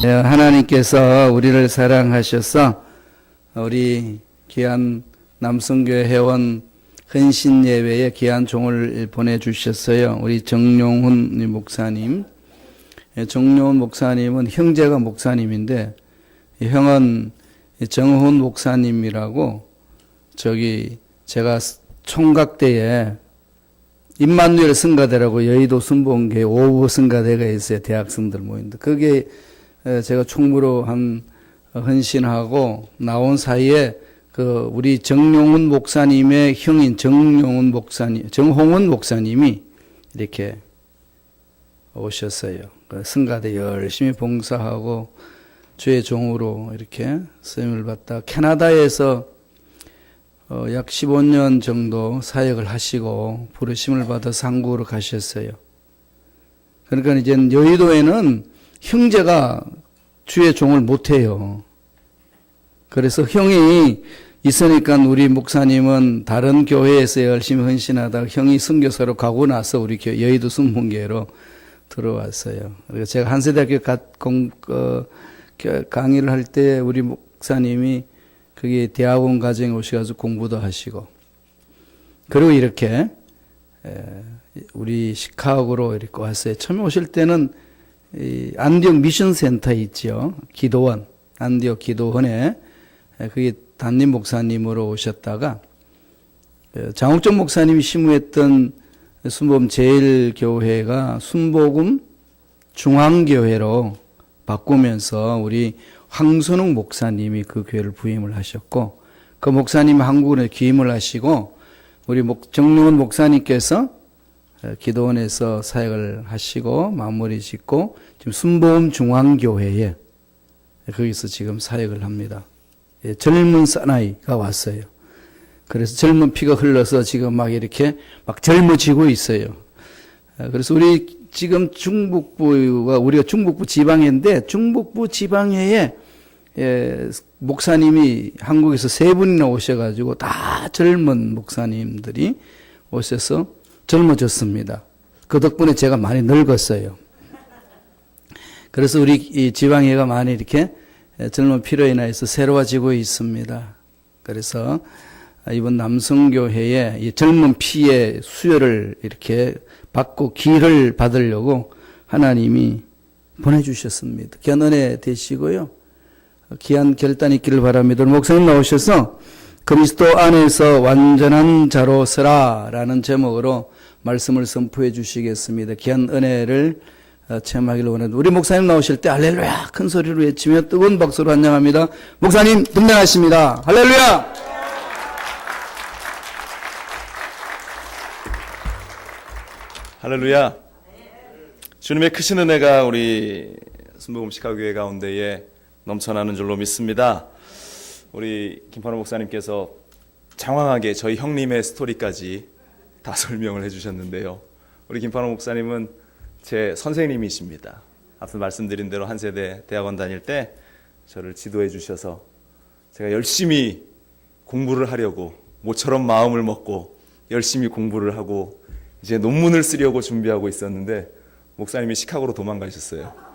하나님께서 우리를 사랑하셔서 우리 귀한 남성교회 회원 헌신 예배에 귀한 종을 보내주셨어요. 우리 정용훈 목사님. 정용훈 목사님은 형제가 목사님인데, 형은 정훈 목사님이라고, 제가 총각대에 임마누엘 성가대라고 여의도 순복음교회 5부 성가대가 있어요. 대학생들 모인다. 그게 제가 총무로 헌신하고 나온 사이에 우리 정용훈 목사님의 형인 정홍훈 목사님이 이렇게 오셨어요. 성가대 열심히 봉사하고 주의 종으로 이렇게 쓰임을 받다 캐나다에서 약 15년 정도 사역을 하시고 부르심을 받아 상구로 가셨어요. 그러니까 이제 여의도에는 형제가 주의 종을 못해요. 그래서 형이 있으니까 우리 목사님은 다른 교회에서 열심히 헌신하다가 형이 선교사로 가고 나서 우리 여의도 순복음교회로 들어왔어요. 그래서 제가 한세대학교 강의를 할 때 우리 목사님이 거기 대학원 과정에 오셔가지고 공부도 하시고, 그리고 이렇게 우리 시카고로 이렇게 왔어요. 처음에 오실 때는 안디옥 미션 센터 있죠. 기도원, 안디옥 기도원에 그게 담임 목사님으로 오셨다가 장옥정 목사님이 심우했던 순복음 제일교회가 순복음 중앙교회로 바꾸면서 우리 황선웅 목사님이 그 교회를 부임을 하셨고, 그 목사님이 한국으로 귀임을 하시고 우리 정용훈 목사님께서 기도원에서 사역을 하시고 마무리 짓고 지금 순복음 중앙교회에 거기서 지금 사역을 합니다. 젊은 사나이가 왔어요. 그래서 젊은 피가 흘러서 지금 막 이렇게 막 젊어지고 있어요. 그래서 우리 지금 우리가 중북부 지방회인데, 중북부 지방회에 목사님이 한국에서 3분이나 오셔가지고 다 젊은 목사님들이 오셔서 젊어졌습니다. 그 덕분에 제가 많이 늙었어요. 그래서 우리 이 지방회가 많이 이렇게 젊은 피로 인해서 새로워지고 있습니다. 그래서 이번 남성교회에 이 젊은 피의 수혈을 이렇게 받고 기를 받으려고 하나님이 보내주셨습니다. 귀한 은혜 되시고요. 귀한 결단 있기를 바랍니다. 목사님 나오셔서 그리스도 안에서 완전한 자로 서라 라는 제목으로 말씀을 선포해 주시겠습니다. 귀한 은혜를 체험하기를 원합니다. 우리 목사님 나오실 때 할렐루야 큰 소리로 외치며 뜨거운 박수로 환영합니다. 목사님 등장하십니다. 할렐루야. 할렐루야. 주님의 크신 은혜가 우리 순복음 시카고교회 가운데에 넘쳐나는 줄로 믿습니다. 우리 김판호 목사님께서 장황하게 저희 형님의 스토리까지 다 설명을 해주셨는데요. 우리 김판호 목사님은 제 선생님이십니다. 앞서 말씀드린 대로 한세대 대학원 다닐 때 저를 지도해 주셔서 제가 열심히 공부를 하려고 모처럼 마음을 먹고 열심히 공부를 하고 이제 논문을 쓰려고 준비하고 있었는데 목사님이 시카고로 도망가셨어요.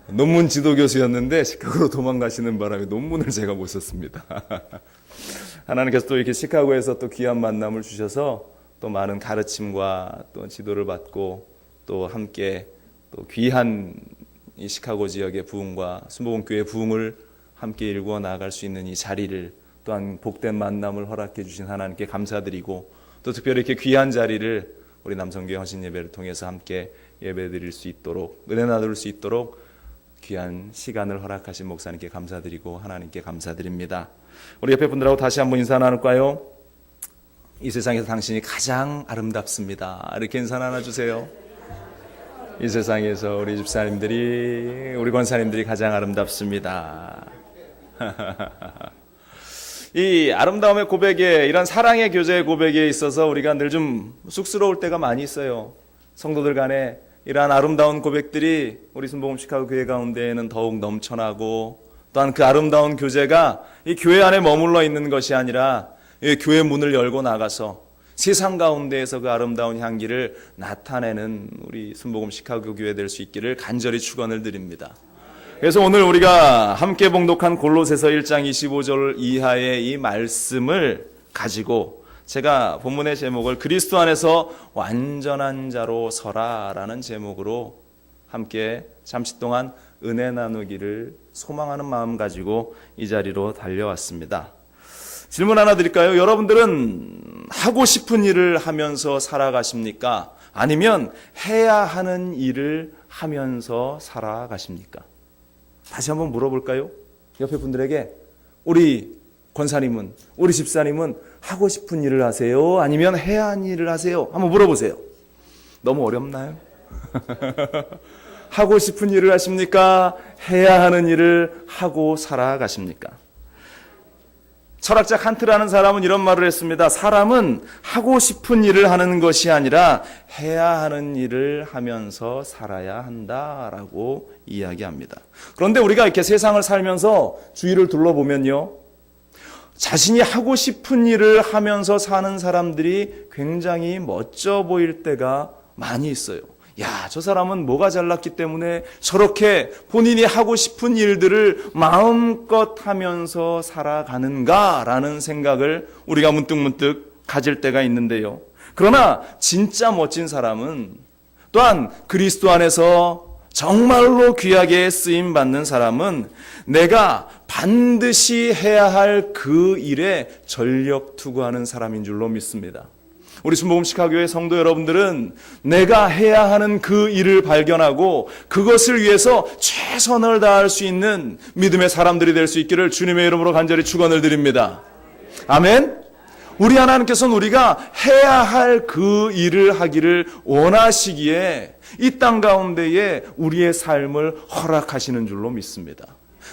논문 지도 교수였는데 시카고로 도망가시는 바람에 논문을 제가 못 썼습니다. 하나님께서 또 이렇게 시카고에서 또 귀한 만남을 주셔서 또 많은 가르침과 또 지도를 받고 또 함께 또 귀한 이 시카고 지역의 부흥과 순복음교회 부흥을 함께 일구어 나아갈 수 있는 이 자리를, 또한 복된 만남을 허락해 주신 하나님께 감사드리고, 또 특별히 이렇게 귀한 자리를 우리 남성교회 헌신 예배를 통해서 함께 예배드릴 수 있도록, 은혜 나눌 수 있도록 귀한 시간을 허락하신 목사님께 감사드리고 하나님께 감사드립니다. 우리 옆에 분들하고 다시 한번 인사 나눌까요? 이 세상에서 당신이 가장 아름답습니다. 이렇게 인사 나눠주세요. 이 세상에서 우리 집사님들이, 우리 권사님들이 가장 아름답습니다. 이 아름다움의 고백에, 이런 사랑의 교제의 고백에 있어서 우리가 늘 좀 쑥스러울 때가 많이 있어요. 성도들 간에 이러한 아름다운 고백들이 우리 순복음 시카고 교회 가운데에는 더욱 넘쳐나고, 또한 그 아름다운 교제가 이 교회 안에 머물러 있는 것이 아니라 이 교회 문을 열고 나가서 세상 가운데에서 그 아름다운 향기를 나타내는 우리 순복음 시카고 교회 될 수 있기를 간절히 축원을 드립니다. 그래서 오늘 우리가 함께 봉독한 골로새서 1장 25절 이하의 이 말씀을 가지고 제가 본문의 제목을 그리스도 안에서 완전한 자로 서라라는 제목으로 함께 잠시 동안 은혜 나누기를 소망하는 마음 가지고 이 자리로 달려왔습니다. 질문 하나 드릴까요? 여러분들은 하고 싶은 일을 하면서 살아가십니까? 아니면 해야 하는 일을 하면서 살아가십니까? 다시 한번 물어볼까요? 옆에 분들에게 우리 권사님은, 우리 집사님은 하고 싶은 일을 하세요? 아니면 해야 하는 일을 하세요? 한번 물어보세요. 너무 어렵나요? 하고 싶은 일을 하십니까? 해야 하는 일을 하고 살아가십니까? 철학자 칸트라는 사람은 이런 말을 했습니다. 사람은 하고 싶은 일을 하는 것이 아니라 해야 하는 일을 하면서 살아야 한다라고 이야기합니다. 그런데 우리가 이렇게 세상을 살면서 주위를 둘러보면요, 자신이 하고 싶은 일을 하면서 사는 사람들이 굉장히 멋져 보일 때가 많이 있어요. 야, 저 사람은 뭐가 잘났기 때문에 저렇게 본인이 하고 싶은 일들을 마음껏 하면서 살아가는가라는 생각을 우리가 문득문득 가질 때가 있는데요. 그러나 진짜 멋진 사람은 또한 그리스도 안에서 정말로 귀하게 쓰임받는 사람은 내가 반드시 해야 할 그 일에 전력 투구하는 사람인 줄로 믿습니다. 우리 순복음시카교회 성도 여러분들은 내가 해야 하는 그 일을 발견하고 그것을 위해서 최선을 다할 수 있는 믿음의 사람들이 될 수 있기를 주님의 이름으로 간절히 축원을 드립니다. 아멘. 우리 하나님께서는 우리가 해야 할 그 일을 하기를 원하시기에 이 땅 가운데에 우리의 삶을 허락하시는 줄로 믿습니다.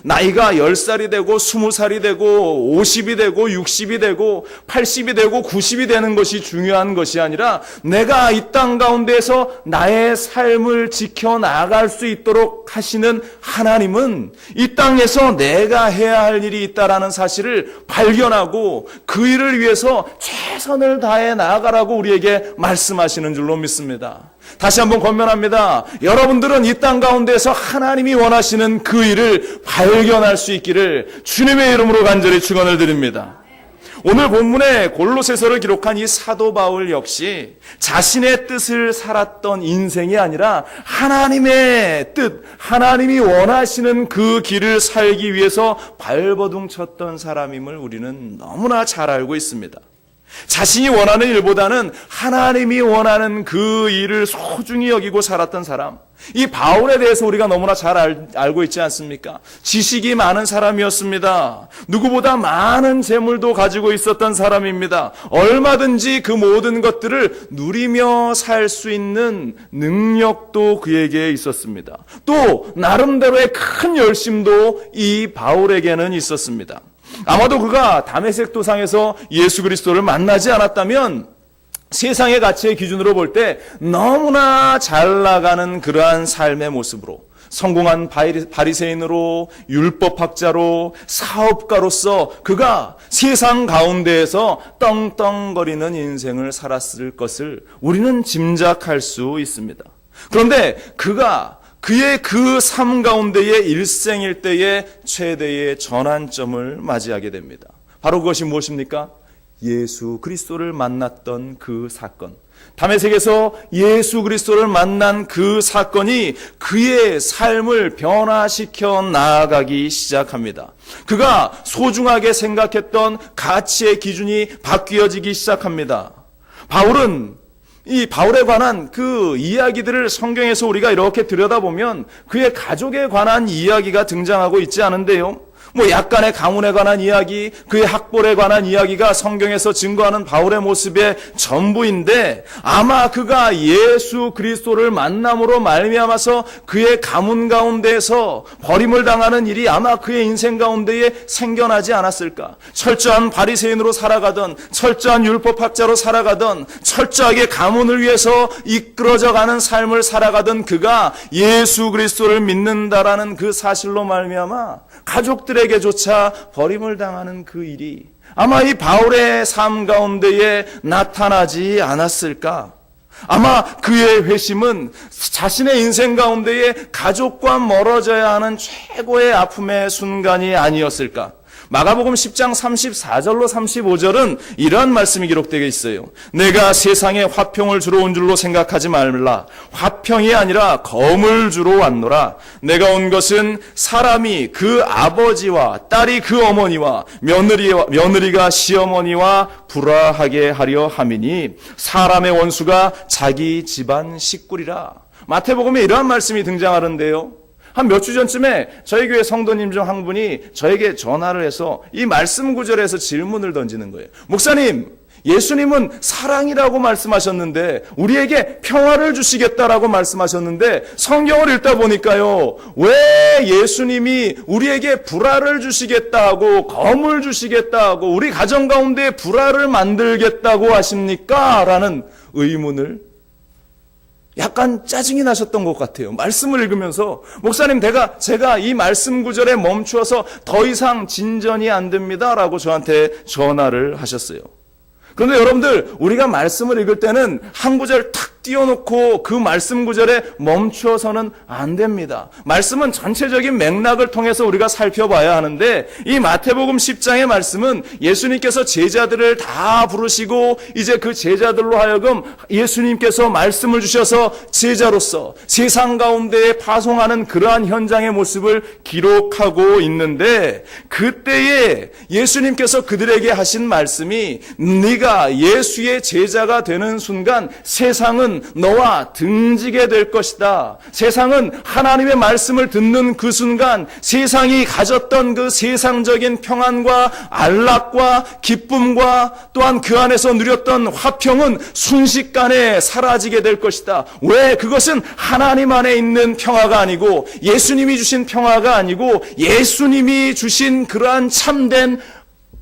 나이가 10살이 되고 20살이 되고 50이 되고 60이 되고 80이 되고 90이 되는 것이 중요한 것이 아니라 내가 이 땅 가운데에서 나의 삶을 지켜나갈 수 있도록 하시는 하나님은 이 땅에서 내가 해야 할 일이 있다라는 사실을 발견하고 그 일을 위해서 최선을 다해 나아가라고 우리에게 말씀하시는 줄로 믿습니다. 다시 한번 권면합니다. 여러분들은 이 땅 가운데에서 하나님이 원하시는 그 일을 발견할 수 있기를 주님의 이름으로 간절히 축원을 드립니다. 오늘 본문에 골로새서를 기록한 이 사도 바울 역시 자신의 뜻을 살았던 인생이 아니라 하나님의 뜻, 하나님이 원하시는 그 길을 살기 위해서 발버둥 쳤던 사람임을 우리는 너무나 잘 알고 있습니다. 자신이 원하는 일보다는 하나님이 원하는 그 일을 소중히 여기고 살았던 사람, 이 바울에 대해서 우리가 너무나 잘 알고 있지 않습니까? 지식이 많은 사람이었습니다. 누구보다 많은 재물도 가지고 있었던 사람입니다. 얼마든지 그 모든 것들을 누리며 살 수 있는 능력도 그에게 있었습니다. 또 나름대로의 큰 열심도 이 바울에게는 있었습니다. 아마도 그가 다메섹 도상에서 예수 그리스도를 만나지 않았다면 세상의 가치의 기준으로 볼 때 너무나 잘 나가는 그러한 삶의 모습으로 성공한 바리새인으로 율법학자로 사업가로서 그가 세상 가운데에서 떵떵거리는 인생을 살았을 것을 우리는 짐작할 수 있습니다. 그런데 그의 그 삶 가운데의 일생일대의 최대의 전환점을 맞이하게 됩니다. 바로 그것이 무엇입니까? 예수 그리스도를 만났던 그 사건. 다메섹에서 예수 그리스도를 만난 그 사건이 그의 삶을 변화시켜 나아가기 시작합니다. 그가 소중하게 생각했던 가치의 기준이 바뀌어지기 시작합니다. 이 바울에 관한 그 이야기들을 성경에서 우리가 이렇게 들여다보면 그의 가족에 관한 이야기가 등장하고 있지 않은데요. 약간의 가문에 관한 이야기, 그의 학벌에 관한 이야기가 성경에서 증거하는 바울의 모습의 전부인데 아마 그가 예수 그리스도를 만남으로 말미암아서 그의 가문 가운데에서 버림을 당하는 일이 아마 그의 인생 가운데에 생겨나지 않았을까. 철저한 바리새인으로 살아가던, 철저한 율법학자로 살아가던, 철저하게 가문을 위해서 이끌어져가는 삶을 살아가던 그가 예수 그리스도를 믿는다라는 그 사실로 말미암아 가족들에게조차 버림을 당하는 그 일이 아마 이 바울의 삶 가운데에 나타나지 않았을까? 아마 그의 회심은 자신의 인생 가운데에 가족과 멀어져야 하는 최고의 아픔의 순간이 아니었을까. 마가복음 10장 34절로 35절은 이러한 말씀이 기록되어 있어요. 내가 세상에 화평을 주러 온 줄로 생각하지 말라. 화평이 아니라 검을 주러 왔노라. 내가 온 것은 사람이 그 아버지와 딸이 그 어머니와 며느리가 시어머니와 불화하게 하려 함이니 사람의 원수가 자기 집안 식구리라. 마태복음에 이러한 말씀이 등장하는데요. 한 몇 주 전쯤에 저희 교회 성도님 중 한 분이 저에게 전화를 해서 이 말씀 구절에서 질문을 던지는 거예요. 목사님, 예수님은 사랑이라고 말씀하셨는데 우리에게 평화를 주시겠다라고 말씀하셨는데 성경을 읽다 보니까요, 왜 예수님이 우리에게 불화를 주시겠다고 검을 주시겠다고 우리 가정 가운데 불화를 만들겠다고 하십니까? 라는 의문을 약간 짜증이 나셨던 것 같아요. 말씀을 읽으면서 목사님, 제가 이 말씀 구절에 멈추어서 더 이상 진전이 안 됩니다 라고 저한테 전화를 하셨어요. 그런데 여러분들, 우리가 말씀을 읽을 때는 한 구절 탁 띄워놓고 그 말씀 구절에 멈추어서는 안 됩니다. 말씀은 전체적인 맥락을 통해서 우리가 살펴봐야 하는데, 이 마태복음 10장의 말씀은 예수님께서 제자들을 다 부르시고 이제 그 제자들로 하여금 예수님께서 말씀을 주셔서 제자로서 세상 가운데에 파송하는 그러한 현장의 모습을 기록하고 있는데, 그때에 예수님께서 그들에게 하신 말씀이 네가 예수의 제자가 되는 순간 세상은 너와 등지게 될 것이다. 세상은 하나님의 말씀을 듣는 그 순간 세상이 가졌던 그 세상적인 평안과 안락과 기쁨과 또한 그 안에서 누렸던 화평은 순식간에 사라지게 될 것이다. 왜? 그것은 하나님 안에 있는 평화가 아니고 예수님이 주신 평화가 아니고 예수님이 주신 그러한 참된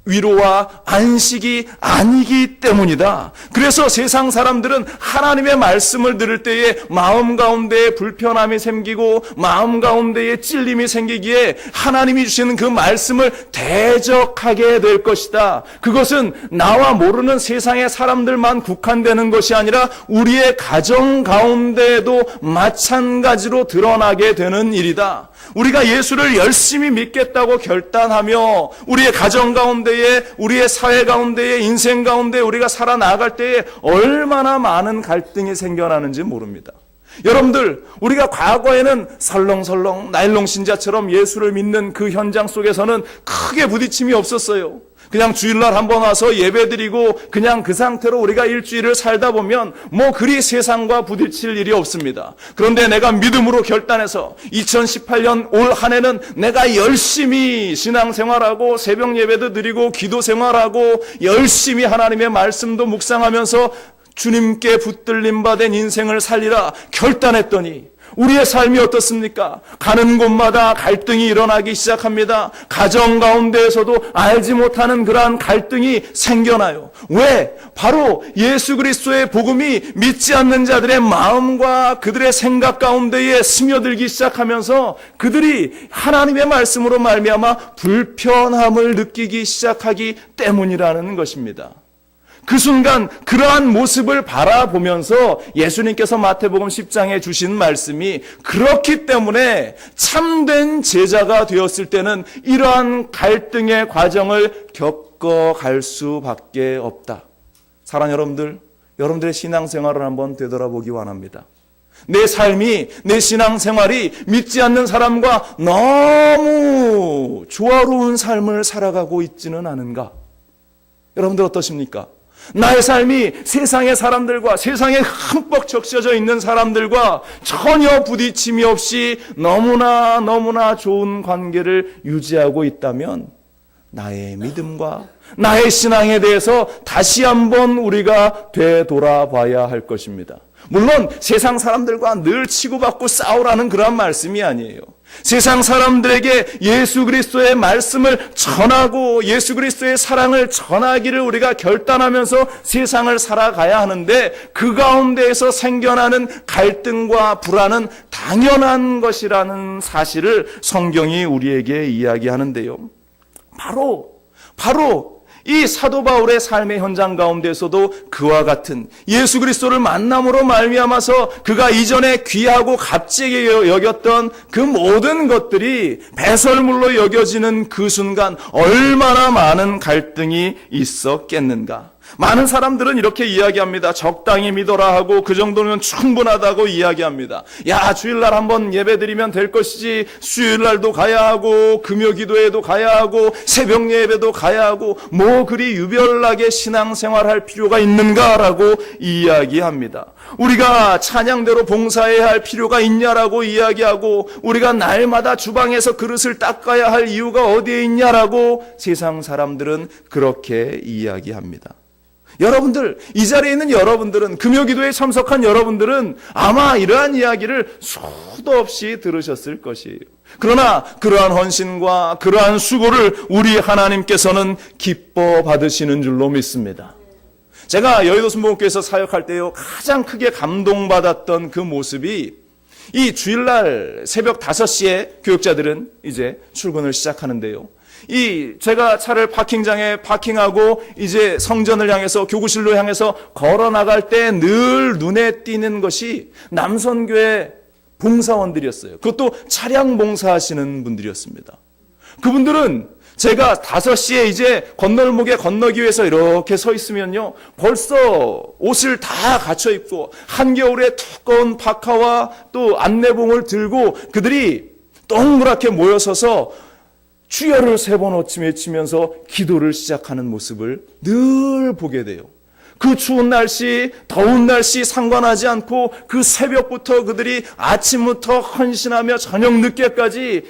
위로와 안식이 아니기 때문이다. 그래서 세상 사람들은 하나님의 말씀을 들을 때에 마음 가운데에 불편함이 생기고 마음 가운데에 찔림이 생기기에 하나님이 주시는 그 말씀을 대적하게 될 것이다. 그것은 나와 모르는 세상의 사람들만 국한되는 것이 아니라 우리의 가정 가운데에도 마찬가지로 드러나게 되는 일이다. 우리가 예수를 열심히 믿겠다고 결단하며 우리의 가정 가운데에, 우리의 사회 가운데에, 인생 가운데 우리가 살아나갈 때에 얼마나 많은 갈등이 생겨나는지 모릅니다. 여러분들, 우리가 과거에는 설렁설렁 나일론 신자처럼 예수를 믿는 그 현장 속에서는 크게 부딪힘이 없었어요. 그냥 주일날 한번 와서 예배드리고 그냥 그 상태로 우리가 일주일을 살다 보면 뭐 그리 세상과 부딪힐 일이 없습니다. 그런데 내가 믿음으로 결단해서 2018년 올 한 해는 내가 열심히 신앙생활하고 새벽 예배도 드리고 기도 생활하고 열심히 하나님의 말씀도 묵상하면서 주님께 붙들림 받은 인생을 살리라 결단했더니 우리의 삶이 어떻습니까? 가는 곳마다 갈등이 일어나기 시작합니다. 가정 가운데에서도 알지 못하는 그러한 갈등이 생겨나요. 왜? 바로 예수 그리스도의 복음이 믿지 않는 자들의 마음과 그들의 생각 가운데에 스며들기 시작하면서 그들이 하나님의 말씀으로 말미암아 불편함을 느끼기 시작하기 때문이라는 것입니다. 그 순간 그러한 모습을 바라보면서 예수님께서 마태복음 10장에 주신 말씀이 그렇기 때문에 참된 제자가 되었을 때는 이러한 갈등의 과정을 겪어갈 수밖에 없다. 사랑하는 여러분들, 여러분들의 신앙생활을 한번 되돌아보기 원합니다. 내 삶이, 내 신앙생활이 믿지 않는 사람과 너무 조화로운 삶을 살아가고 있지는 않은가? 여러분들 어떠십니까? 나의 삶이 세상의 사람들과 세상에 흠뻑 적셔져 있는 사람들과 전혀 부딪힘이 없이 너무나 좋은 관계를 유지하고 있다면 나의 믿음과 나의 신앙에 대해서 다시 한번 우리가 되돌아봐야 할 것입니다. 물론 세상 사람들과 늘 치고받고 싸우라는 그런 말씀이 아니에요. 세상 사람들에게 예수 그리스도의 말씀을 전하고 예수 그리스도의 사랑을 전하기를 우리가 결단하면서 세상을 살아가야 하는데 그 가운데에서 생겨나는 갈등과 불안은 당연한 것이라는 사실을 성경이 우리에게 이야기하는데요. 바로 이 사도 바울의 삶의 현장 가운데서도 그와 같은 예수 그리스도를 만남으로 말미암아서 그가 이전에 귀하고 값지게 여겼던 그 모든 것들이 배설물로 여겨지는 그 순간 얼마나 많은 갈등이 있었겠는가. 많은 사람들은 이렇게 이야기합니다. 적당히 믿어라 하고 그 정도면 충분하다고 이야기합니다. 야, 주일날 한번 예배드리면 될 것이지, 수요일날도 가야 하고 금요기도에도 가야 하고 새벽 예배도 가야 하고 뭐 그리 유별나게 신앙생활할 필요가 있는가라고 이야기합니다. 우리가 찬양대로 봉사해야 할 필요가 있냐라고 이야기하고, 우리가 날마다 주방에서 그릇을 닦아야 할 이유가 어디에 있냐라고 세상 사람들은 그렇게 이야기합니다. 여러분들, 이 자리에 있는 여러분들은, 금요기도에 참석한 여러분들은 아마 이러한 이야기를 수도 없이 들으셨을 것이에요. 그러나 그러한 헌신과 그러한 수고를 우리 하나님께서는 기뻐 받으시는 줄로 믿습니다. 제가 여의도 순복음교회에서 사역할 때요, 가장 크게 감동받았던 그 모습이, 이 주일날 새벽 5시에 교육자들은 이제 출근을 시작하는데요, 제가 차를 파킹장에 파킹하고 이제 성전을 향해서, 교구실로 향해서 걸어 나갈 때 늘 눈에 띄는 것이 남선교회 봉사원들이었어요. 그것도 차량 봉사하시는 분들이었습니다. 그분들은 제가 5시에 이제 건널목에 건너기 위해서 이렇게 서 있으면요, 벌써 옷을 다 갖춰 입고 한겨울에 두꺼운 파카와 또 안내봉을 들고 그들이 동그랗게 모여서서 주여를 3번 외치면서 기도를 시작하는 모습을 늘 보게 돼요. 그 추운 날씨, 더운 날씨 상관하지 않고 그 새벽부터 그들이 아침부터 헌신하며 저녁 늦게까지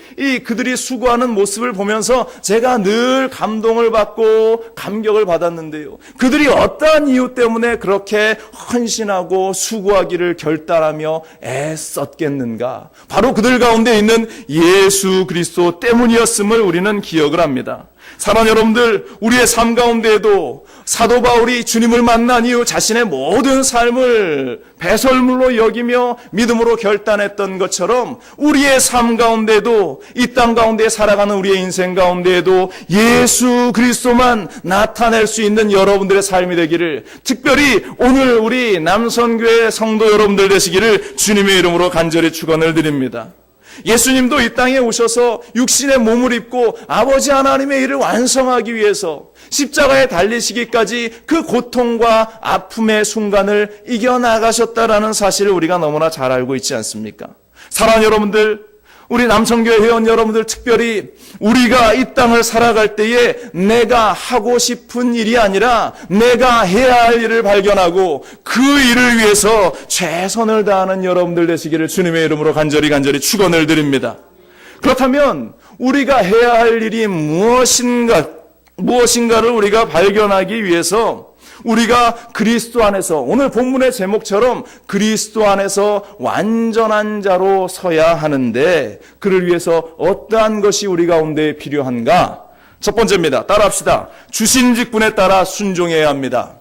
그들이 수고하는 모습을 보면서 제가 늘 감동을 받고 감격을 받았는데요, 그들이 어떠한 이유 때문에 그렇게 헌신하고 수고하기를 결단하며 애썼겠는가? 바로 그들 가운데 있는 예수 그리스도 때문이었음을 우리는 기억을 합니다. 사랑하는 여러분들, 우리의 삶 가운데에도 사도 바울이 주님을 만난 이후 자신의 모든 삶을 배설물로 여기며 믿음으로 결단했던 것처럼, 우리의 삶 가운데도, 이 땅 가운데 살아가는 우리의 인생 가운데에도 예수 그리스도만 나타낼 수 있는 여러분들의 삶이 되기를, 특별히 오늘 우리 남선교회 성도 여러분들 되시기를 주님의 이름으로 간절히 축원을 드립니다. 예수님도 이 땅에 오셔서 육신의 몸을 입고 아버지 하나님의 일을 완성하기 위해서 십자가에 달리시기까지 그 고통과 아픔의 순간을 이겨나가셨다라는 사실을 우리가 너무나 잘 알고 있지 않습니까? 사랑하는 여러분들, 우리 남성교회 회원 여러분들, 특별히 우리가 이 땅을 살아갈 때에 내가 하고 싶은 일이 아니라 내가 해야 할 일을 발견하고 그 일을 위해서 최선을 다하는 여러분들 되시기를 주님의 이름으로 간절히 축원을 드립니다. 그렇다면 우리가 해야 할 일이 무엇인가를 우리가 발견하기 위해서 우리가 그리스도 안에서, 오늘 본문의 제목처럼 그리스도 안에서 완전한 자로 서야 하는데, 그를 위해서 어떠한 것이 우리 가운데 필요한가? 첫 번째입니다. 따라합시다. 주신 직분에 따라 순종해야 합니다.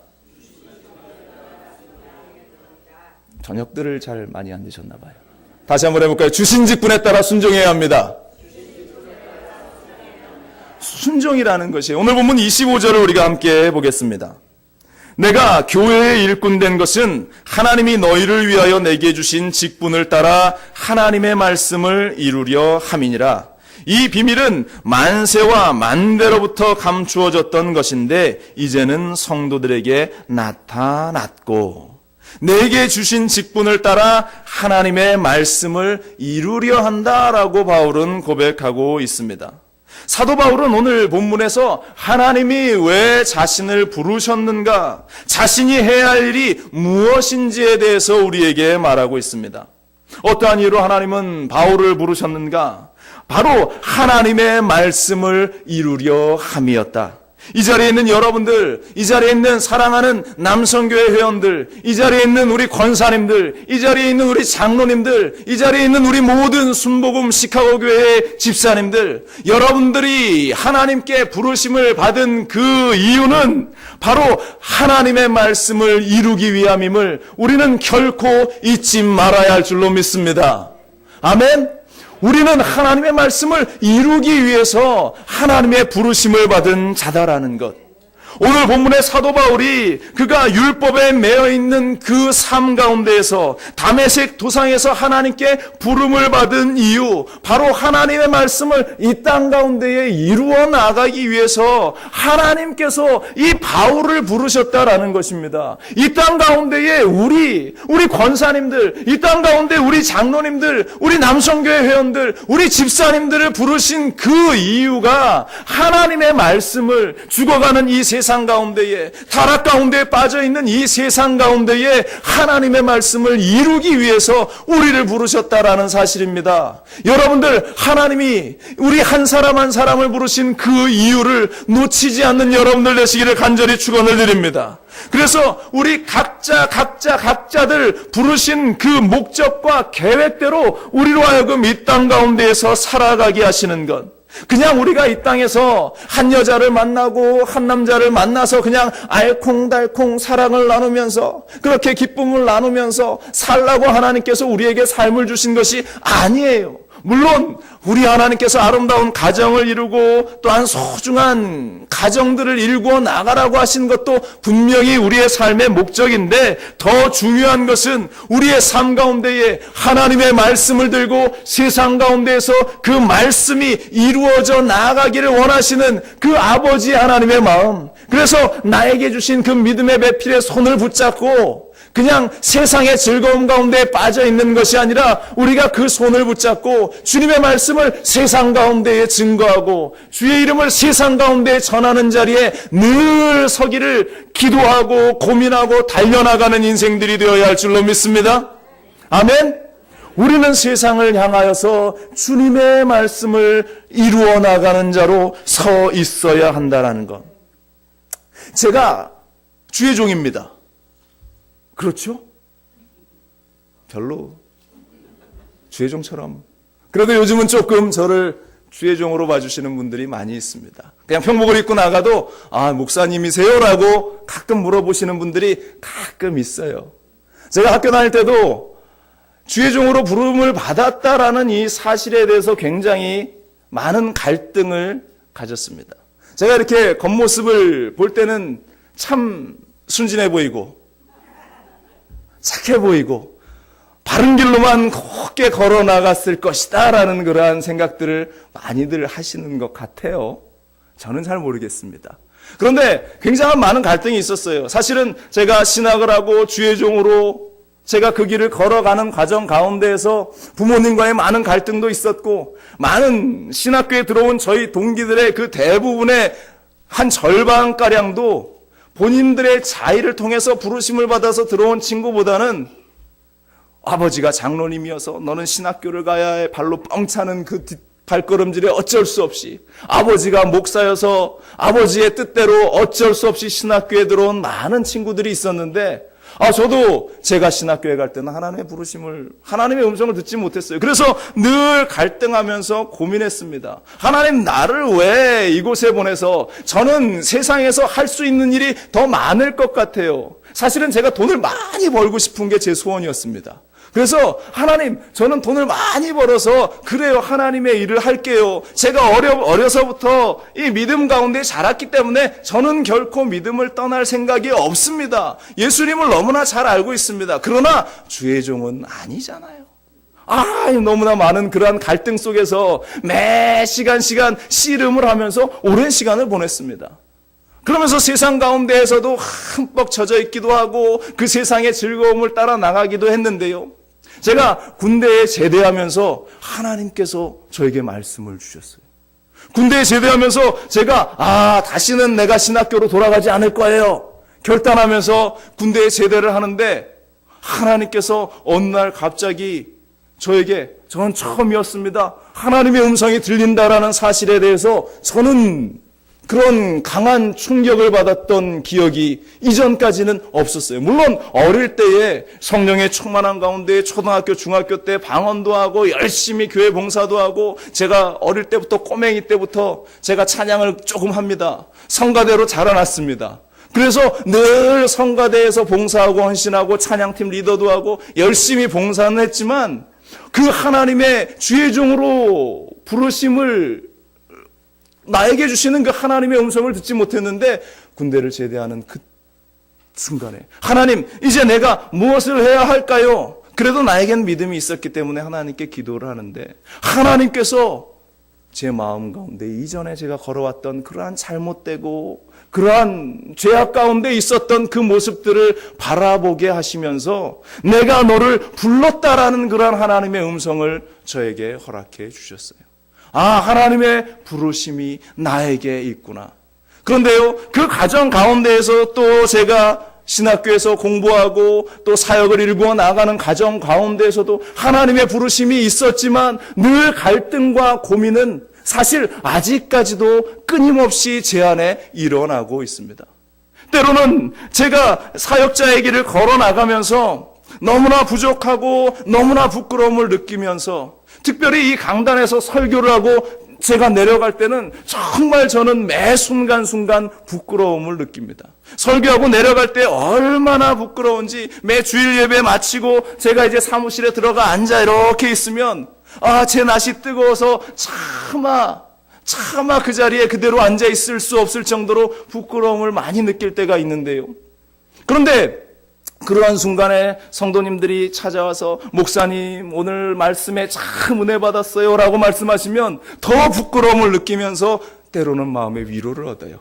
저녁들을 잘 많이 안 드셨나 봐요. 다시 한번 해볼까요? 주신 직분에 따라 순종해야 합니다. 순종이라는 것이, 오늘 본문 25절을 우리가 함께 보겠습니다. 내가 교회의 일꾼 된 것은 하나님이 너희를 위하여 내게 주신 직분을 따라 하나님의 말씀을 이루려 함이니라. 이 비밀은 만세와 만대로부터 감추어졌던 것인데 이제는 성도들에게 나타났고, 내게 주신 직분을 따라 하나님의 말씀을 이루려 한다라고 바울은 고백하고 있습니다. 사도 바울은 오늘 본문에서 하나님이 왜 자신을 부르셨는가, 자신이 해야 할 일이 무엇인지에 대해서 우리에게 말하고 있습니다. 어떠한 이유로 하나님은 바울을 부르셨는가? 바로 하나님의 말씀을 이루려 함이었다. 이 자리에 있는 여러분들, 이 자리에 있는 사랑하는 남성교회 회원들, 이 자리에 있는 우리 권사님들, 이 자리에 있는 우리 장로님들, 이 자리에 있는 우리 모든 순복음 시카고 교회의 집사님들, 여러분들이 하나님께 부르심을 받은 그 이유는 바로 하나님의 말씀을 이루기 위함임을 우리는 결코 잊지 말아야 할 줄로 믿습니다. 아멘. 우리는 하나님의 말씀을 이루기 위해서 하나님의 부르심을 받은 자다라는 것. 오늘 본문의 사도 바울이 그가 율법에 매여 있는 그 삶 가운데에서 다메섹 도상에서 하나님께 부름을 받은 이유, 바로 하나님의 말씀을 이 땅 가운데에 이루어 나가기 위해서 하나님께서 이 바울을 부르셨다라는 것입니다. 이 땅 가운데에 우리 권사님들, 이 땅 가운데 우리 장로님들, 우리 남성교회 회원들, 우리 집사님들을 부르신 그 이유가 하나님의 말씀을 죽어가는 이 세상 가운데에, 타락 가운데에 빠져있는 이 세상 가운데에 하나님의 말씀을 이루기 위해서 우리를 부르셨다라는 사실입니다. 여러분들, 하나님이 우리 한 사람 한 사람을 부르신 그 이유를 놓치지 않는 여러분들 되시기를 간절히 축원을 드립니다. 그래서 우리 각자들 부르신 그 목적과 계획대로 우리로 하여금 이 땅 가운데에서 살아가게 하시는 것, 그냥 우리가 이 땅에서 한 여자를 만나고 한 남자를 만나서 그냥 알콩달콩 사랑을 나누면서 그렇게 기쁨을 나누면서 살라고 하나님께서 우리에게 삶을 주신 것이 아니에요. 물론 우리 하나님께서 아름다운 가정을 이루고 또한 소중한 가정들을 일구어 나가라고 하신 것도 분명히 우리의 삶의 목적인데, 더 중요한 것은 우리의 삶 가운데에 하나님의 말씀을 들고 세상 가운데에서 그 말씀이 이루어져 나아가기를 원하시는 그 아버지 하나님의 마음, 그래서 나에게 주신 그 믿음의 배필의 손을 붙잡고 그냥 세상의 즐거움 가운데 빠져 있는 것이 아니라 우리가 그 손을 붙잡고 주님의 말씀을 세상 가운데에 증거하고 주의 이름을 세상 가운데에 전하는 자리에 늘 서기를 기도하고 고민하고 달려나가는 인생들이 되어야 할 줄로 믿습니다. 아멘. 우리는 세상을 향하여서 주님의 말씀을 이루어 나가는 자로 서 있어야 한다는 것. 제가 주의 종입니다. 그렇죠? 별로 주의 종처럼. 그래도 요즘은 조금 저를 주의 종으로 봐주시는 분들이 많이 있습니다. 그냥 평복을 입고 나가도 목사님이세요? 라고 가끔 물어보시는 분들이 가끔 있어요. 제가 학교 다닐 때도 주의 종으로 부름을 받았다라는 이 사실에 대해서 굉장히 많은 갈등을 가졌습니다. 제가 이렇게 겉모습을 볼 때는 참 순진해 보이고 착해 보이고 바른 길로만 곱게 걸어 나갔을 것이다 라는 그러한 생각들을 많이들 하시는 것 같아요. 저는 잘 모르겠습니다. 그런데 굉장한 많은 갈등이 있었어요. 사실은 제가 신학을 하고 주의 종으로 제가 그 길을 걸어가는 과정 가운데에서 부모님과의 많은 갈등도 있었고, 많은 신학교에 들어온 저희 동기들의 그 대부분의 한 절반가량도 본인들의 자의를 통해서 부르심을 받아서 들어온 친구보다는 아버지가 장로님이어서 너는 신학교를 가야 해 발로 뻥 차는 그 발걸음질에 어쩔 수 없이, 아버지가 목사여서 아버지의 뜻대로 어쩔 수 없이 신학교에 들어온 많은 친구들이 있었는데, 저도 제가 신학교에 갈 때는 하나님의 부르심을, 하나님의 음성을 듣지 못했어요. 그래서 늘 갈등하면서 고민했습니다. 하나님, 나를 왜 이곳에 보내서 저는 세상에서 할 수 있는 일이 더 많을 것 같아요. 사실은 제가 돈을 많이 벌고 싶은 게 제 소원이었습니다. 그래서 하나님, 저는 돈을 많이 벌어서 그래요, 하나님의 일을 할게요. 제가 어려서부터 이 믿음 가운데 자랐기 때문에 저는 결코 믿음을 떠날 생각이 없습니다. 예수님을 너무나 잘 알고 있습니다. 그러나 주의 종은 아니잖아요. 너무나 많은 그러한 갈등 속에서 매 시간 씨름을 하면서 오랜 시간을 보냈습니다. 그러면서 세상 가운데에서도 흠뻑 젖어 있기도 하고 그 세상의 즐거움을 따라 나가기도 했는데요. 제가 군대에 제대하면서 하나님께서 저에게 말씀을 주셨어요. 군대에 제대하면서 제가 다시는 내가 신학교로 돌아가지 않을 거예요 결단하면서 군대에 제대를 하는데, 하나님께서 어느 날 갑자기 저에게, 저는 처음이었습니다, 하나님의 음성이 들린다라는 사실에 대해서 저는 그런 강한 충격을 받았던 기억이 이전까지는 없었어요. 물론 어릴 때에 성령의 충만한 가운데 초등학교, 중학교 때 방언도 하고 열심히 교회 봉사도 하고, 제가 어릴 때부터 꼬맹이 때부터 제가 찬양을 조금 합니다. 성가대로 자라났습니다. 그래서 늘 성가대에서 봉사하고 헌신하고 찬양팀 리더도 하고 열심히 봉사는 했지만, 그 하나님의 주의 종으로 부르심을 나에게 주시는 그 하나님의 음성을 듣지 못했는데 군대를 제대하는 그 순간에 하나님, 이제 내가 무엇을 해야 할까요? 그래도 나에겐 믿음이 있었기 때문에 하나님께 기도를 하는데 하나님께서 제 마음 가운데 이전에 제가 걸어왔던 그러한 잘못되고 그러한 죄악 가운데 있었던 그 모습들을 바라보게 하시면서 내가 너를 불렀다라는 그러한 하나님의 음성을 저에게 허락해 주셨어요. 아, 하나님의 부르심이 나에게 있구나. 그런데요, 그 과정 가운데에서 또 제가 신학교에서 공부하고 또 사역을 일구어 나가는 과정 가운데에서도 하나님의 부르심이 있었지만 늘 갈등과 고민은 사실 아직까지도 끊임없이 제 안에 일어나고 있습니다. 때로는 제가 사역자의 길을 걸어 나가면서 너무나 부족하고 너무나 부끄러움을 느끼면서 특별히 이 강단에서 설교를 하고 제가 내려갈 때는 정말 저는 매 순간순간 부끄러움을 느낍니다. 설교하고 내려갈 때 얼마나 부끄러운지 매 주일 예배 마치고 제가 이제 사무실에 들어가 앉아 이렇게 있으면 제 낯이 뜨거워서 차마 그 자리에 그대로 앉아 있을 수 없을 정도로 부끄러움을 많이 느낄 때가 있는데요. 그런데 그러한 순간에 성도님들이 찾아와서 목사님 오늘 말씀에 참 은혜 받았어요 라고 말씀하시면 더 부끄러움을 느끼면서 때로는 마음의 위로를 얻어요.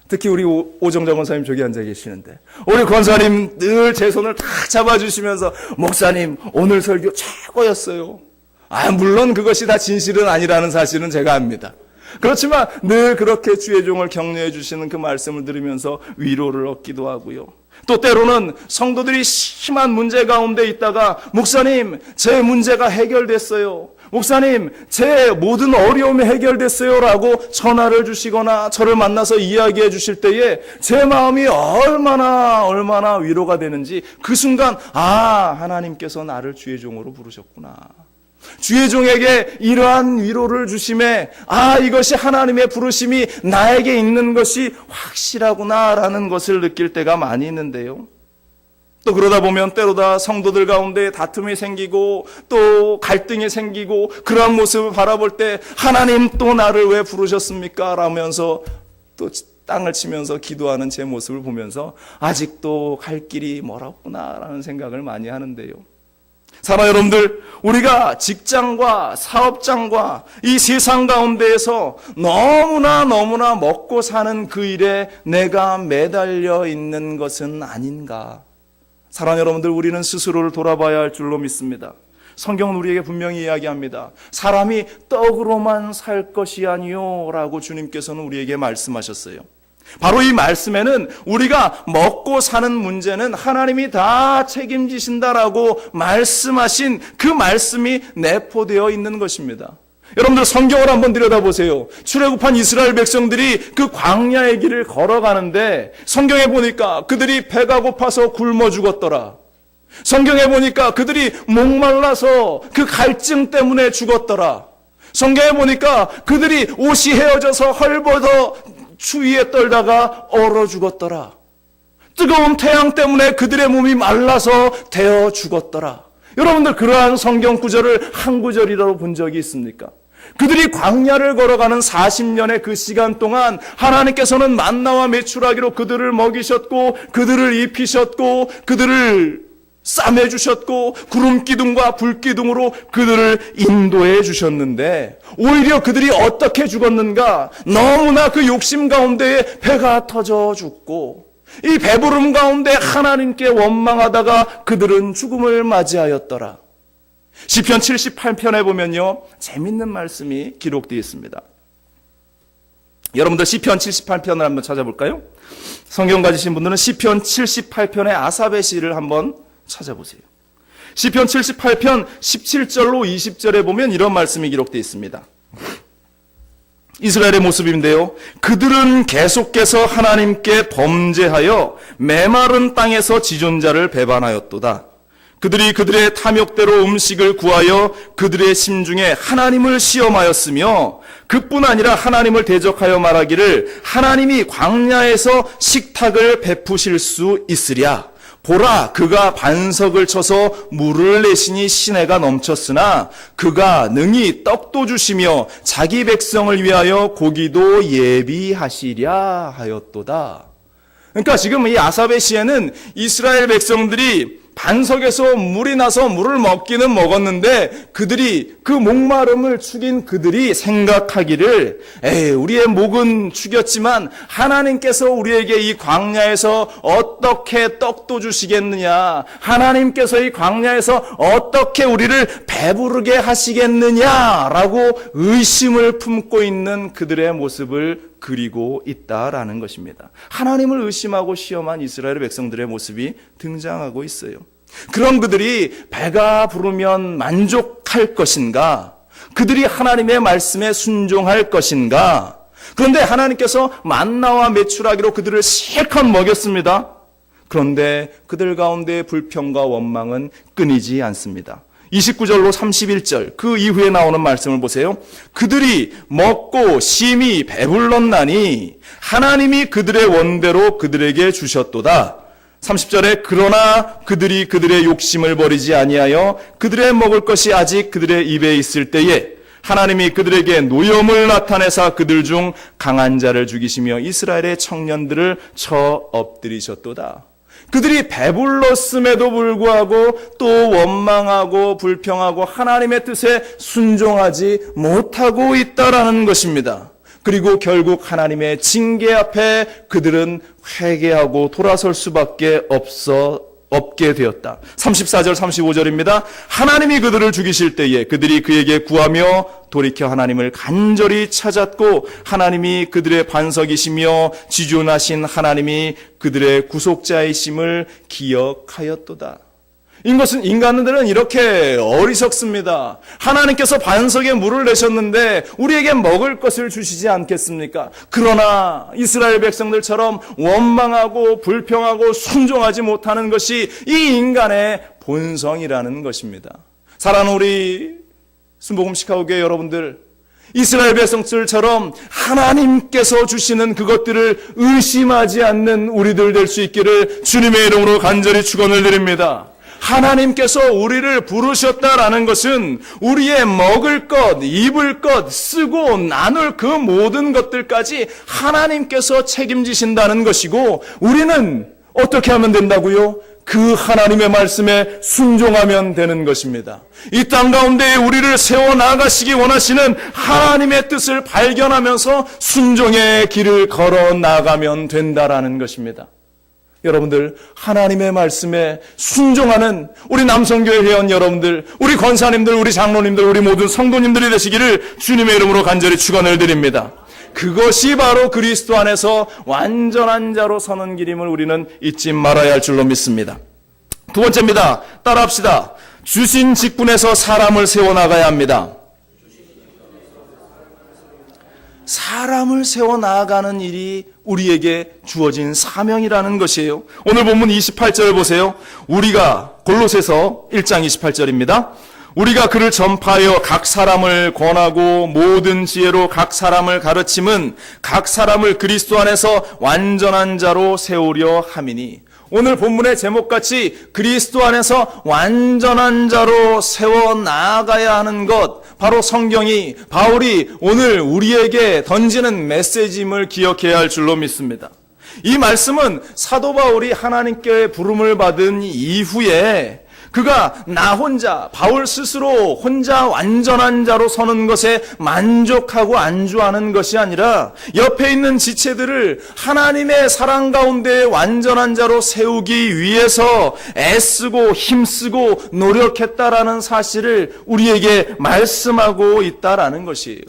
특히 우리 오정정 권사님 저기 앉아 계시는데 우리 권사님 늘 제 손을 탁 잡아주시면서 목사님 오늘 설교 최고였어요. 물론 그것이 다 진실은 아니라는 사실은 제가 압니다. 그렇지만 늘 그렇게 주의 종을 격려해 주시는 그 말씀을 들으면서 위로를 얻기도 하고요. 또 때로는 성도들이 심한 문제 가운데 있다가 목사님 제 문제가 해결됐어요. 목사님 제 모든 어려움이 해결됐어요 라고 전화를 주시거나 저를 만나서 이야기해 주실 때에 제 마음이 얼마나 위로가 되는지 그 순간 하나님께서 나를 주의 종으로 부르셨구나. 주의 종에게 이러한 위로를 주심에 이것이 하나님의 부르심이 나에게 있는 것이 확실하구나라는 것을 느낄 때가 많이 있는데요. 또 그러다 보면 때로다 성도들 가운데 다툼이 생기고 또 갈등이 생기고 그러한 모습을 바라볼 때 하나님 또 나를 왜 부르셨습니까? 라면서 또 땅을 치면서 기도하는 제 모습을 보면서 아직도 갈 길이 멀었구나라는 생각을 많이 하는데요. 사랑하는 여러분들, 우리가 직장과 사업장과 이 세상 가운데에서 너무나 먹고 사는 그 일에 내가 매달려 있는 것은 아닌가. 사랑하는 여러분들, 우리는 스스로를 돌아봐야 할 줄로 믿습니다. 성경은 우리에게 분명히 이야기합니다. 사람이 떡으로만 살 것이 아니요 라고 주님께서는 우리에게 말씀하셨어요. 바로 이 말씀에는 우리가 먹고 사는 문제는 하나님이 다 책임지신다라고 말씀하신 그 말씀이 내포되어 있는 것입니다. 여러분들 성경을 한번 들여다보세요. 출애굽한 이스라엘 백성들이 그 광야의 길을 걸어가는데 성경에 보니까 그들이 배가 고파서 굶어 죽었더라. 성경에 보니까 그들이 목말라서 그 갈증 때문에 죽었더라. 성경에 보니까 그들이 옷이 헤어져서 헐벗어 추위에 떨다가 얼어 죽었더라. 뜨거운 태양 때문에 그들의 몸이 말라서 데어 죽었더라. 여러분들 그러한 성경 구절을 한 구절이라도 본 적이 있습니까? 그들이 광야를 걸어가는 40년의 그 시간 동안 하나님께서는 만나와 메추라기로 그들을 먹이셨고 그들을 입히셨고 그들을 싸매 주셨고 구름 기둥과 불 기둥으로 그들을 인도해 주셨는데 오히려 그들이 어떻게 죽었는가? 너무나 그 욕심 가운데에 배가 터져 죽고 이 배부름 가운데 하나님께 원망하다가 그들은 죽음을 맞이하였더라. 시편 78편에 보면요 재밌는 말씀이 기록되어 있습니다. 여러분들 시편 78편을 한번 찾아볼까요? 성경 가지신 분들은 시편 78편의 아삽의 시를 한번 찾아보세요. 시편 78편 17절로 20절에 보면 이런 말씀이 기록되어 있습니다. 이스라엘의 모습인데요. 그들은 계속해서 하나님께 범죄하여 메마른 땅에서 지존자를 배반하였도다. 그들이 그들의 탐욕대로 음식을 구하여 그들의 심중에 하나님을 시험하였으며 그뿐 아니라 하나님을 대적하여 말하기를 하나님이 광야에서 식탁을 베푸실 수 있으랴. 보라, 그가 반석을 쳐서 물을 내시니 시내가 넘쳤으나 그가 능히 떡도 주시며 자기 백성을 위하여 고기도 예비하시랴 하였도다. 그러니까 지금 이 아삽의 시에는 이스라엘 백성들이 반석에서 물이 나서 물을 먹기는 먹었는데 그들이 그 목마름을 죽인 그들이 생각하기를 우리의 목은 죽였지만 하나님께서 우리에게 이 광야에서 어떻게 떡도 주시겠느냐, 하나님께서 이 광야에서 어떻게 우리를 배부르게 하시겠느냐라고 의심을 품고 있는 그들의 모습을 그리고 있다라는 것입니다. 하나님을 의심하고 시험한 이스라엘 백성들의 모습이 등장하고 있어요. 그런 그들이 배가 부르면 만족할 것인가? 그들이 하나님의 말씀에 순종할 것인가? 그런데 하나님께서 만나와 메추라기로 그들을 실컷 먹였습니다. 그런데 그들 가운데 불평과 원망은 끊이지 않습니다. 29절로 31절 그 이후에 나오는 말씀을 보세요. 그들이 먹고 심히 배불렀나니 하나님이 그들의 원대로 그들에게 주셨도다. 30절에 그러나 그들이 그들의 욕심을 버리지 아니하여 그들의 먹을 것이 아직 그들의 입에 있을 때에 하나님이 그들에게 노염을 나타내사 그들 중 강한 자를 죽이시며 이스라엘의 청년들을 쳐 엎드리셨도다. 그들이 배불렀음에도 불구하고 또 원망하고 불평하고 하나님의 뜻에 순종하지 못하고 있다라는 것입니다. 그리고 결국 하나님의 징계 앞에 그들은 회개하고 돌아설 수밖에 없게 되었다. 34절 35절입니다. 하나님이 그들을 죽이실 때에 그들이 그에게 구하며 돌이켜 하나님을 간절히 찾았고 하나님이 그들의 반석이시며 지존하신 하나님이 그들의 구속자이심을 기억하였도다. 이것은 인간들은 이렇게 어리석습니다. 하나님께서 반석에 물을 내셨는데 우리에게 먹을 것을 주시지 않겠습니까? 그러나 이스라엘 백성들처럼 원망하고 불평하고 순종하지 못하는 것이 이 인간의 본성이라는 것입니다. 사랑하는 우리 순복음 시카고교회 여러분들, 이스라엘 백성들처럼 하나님께서 주시는 그것들을 의심하지 않는 우리들 될 수 있기를 주님의 이름으로 간절히 축원을 드립니다. 하나님께서 우리를 부르셨다라는 것은 우리의 먹을 것, 입을 것, 쓰고 나눌 그 모든 것들까지 하나님께서 책임지신다는 것이고 우리는 어떻게 하면 된다고요? 그 하나님의 말씀에 순종하면 되는 것입니다. 이 땅 가운데 우리를 세워나가시기 원하시는 하나님의 뜻을 발견하면서 순종의 길을 걸어 나가면 된다라는 것입니다. 여러분들, 하나님의 말씀에 순종하는 우리 남성교회 회원 여러분들, 우리 권사님들, 우리 장로님들, 우리 모든 성도님들이 되시기를 주님의 이름으로 간절히 축원을 드립니다. 그것이 바로 그리스도 안에서 완전한 자로 서는 길임을 우리는 잊지 말아야 할 줄로 믿습니다. 두 번째입니다. 따라합시다. 주신 직분에서 사람을 세워나가야 합니다. 사람을 세워나가는 일이 우리에게 주어진 사명이라는 것이에요. 오늘 본문 28절 보세요. 우리가 골로새서 1장 28절입니다. 우리가 그를 전파하여 각 사람을 권하고 모든 지혜로 각 사람을 가르침은 각 사람을 그리스도 안에서 완전한 자로 세우려 함이니. 오늘 본문의 제목같이 그리스도 안에서 완전한 자로 세워나가야 하는 것, 바로 성경이, 바울이 오늘 우리에게 던지는 메시지임을 기억해야 할 줄로 믿습니다. 이 말씀은 사도 바울이 하나님께 부름을 받은 이후에 그가 나 혼자, 바울 스스로 혼자 완전한 자로 서는 것에 만족하고 안주하는 것이 아니라 옆에 있는 지체들을 하나님의 사랑 가운데 완전한 자로 세우기 위해서 애쓰고 힘쓰고 노력했다라는 사실을 우리에게 말씀하고 있다라는 것이에요.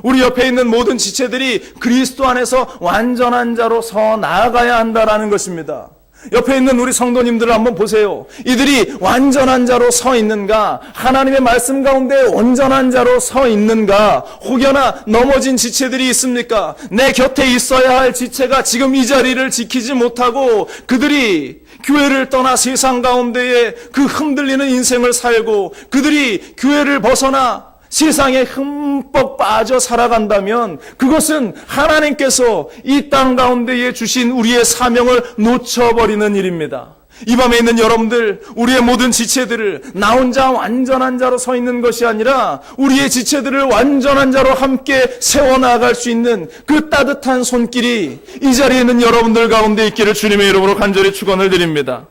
우리 옆에 있는 모든 지체들이 그리스도 안에서 완전한 자로 서 나아가야 한다라는 것입니다. 옆에 있는 우리 성도님들을 한번 보세요. 이들이 완전한 자로 서 있는가? 하나님의 말씀 가운데 온전한 자로 서 있는가? 혹여나 넘어진 지체들이 있습니까? 내 곁에 있어야 할 지체가 지금 이 자리를 지키지 못하고 그들이 교회를 떠나 세상 가운데에 그 흔들리는 인생을 살고 그들이 교회를 벗어나 세상에 흠뻑 빠져 살아간다면 그것은 하나님께서 이 땅 가운데에 주신 우리의 사명을 놓쳐버리는 일입니다. 이 밤에 있는 여러분들, 우리의 모든 지체들을 나 혼자 완전한 자로 서 있는 것이 아니라 우리의 지체들을 완전한 자로 함께 세워나갈 수 있는 그 따뜻한 손길이 이 자리에 있는 여러분들 가운데 있기를 주님의 이름으로 간절히 축원을 드립니다.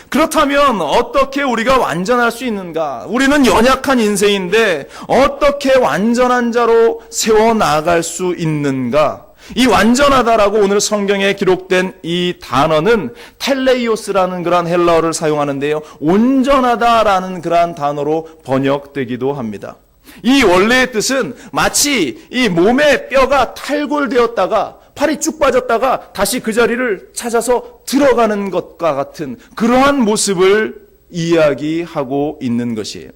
그렇다면 어떻게 우리가 완전할 수 있는가? 우리는 연약한 인생인데 어떻게 완전한 자로 세워나갈 수 있는가? 이 완전하다라고 오늘 성경에 기록된 이 단어는 텔레이오스라는 그런 헬라어를 사용하는데요. 온전하다라는 그런 단어로 번역되기도 합니다. 이 원래의 뜻은 마치 이 몸의 뼈가 탈골되었다가 팔이 쭉 빠졌다가 다시 그 자리를 찾아서 들어가는 것과 같은 그러한 모습을 이야기하고 있는 것이에요.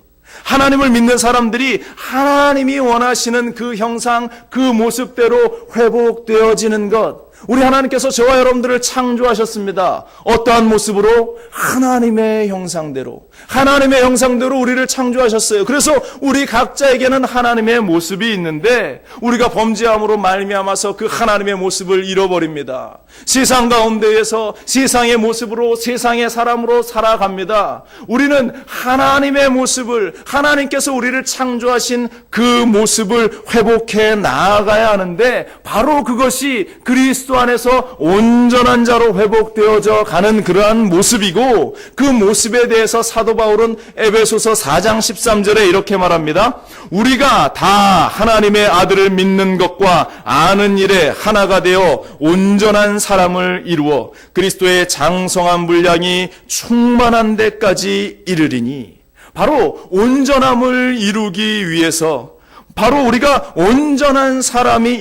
하나님을 믿는 사람들이 하나님이 원하시는 그 형상, 그 모습대로 회복되어지는 것. 우리 하나님께서 저와 여러분들을 창조하셨습니다. 어떠한 모습으로? 하나님의 형상대로. 하나님의 형상대로 우리를 창조하셨어요. 그래서 우리 각자에게는 하나님의 모습이 있는데 우리가 범죄함으로 말미암아서 그 하나님의 모습을 잃어버립니다. 세상 가운데에서 세상의 모습으로 세상의 사람으로 살아갑니다. 우리는 하나님의 모습을, 하나님께서 우리를 창조하신 그 모습을 회복해 나아가야 하는데 바로 그것이 그리스도 안에서 온전한 자로 회복되어져 가는 그러한 모습이고, 그 모습에 대해서 사도 바울은 에베소서 4장 13절에 이렇게 말합니다. 우리가 다 하나님의 아들을 믿는 것과 아는 일에 하나가 되어 온전한 사람을 이루어 그리스도의 장성한 분량이 충만한 데까지 이르리니, 바로 온전함을 이루기 위해서, 바로 우리가 온전한 사람이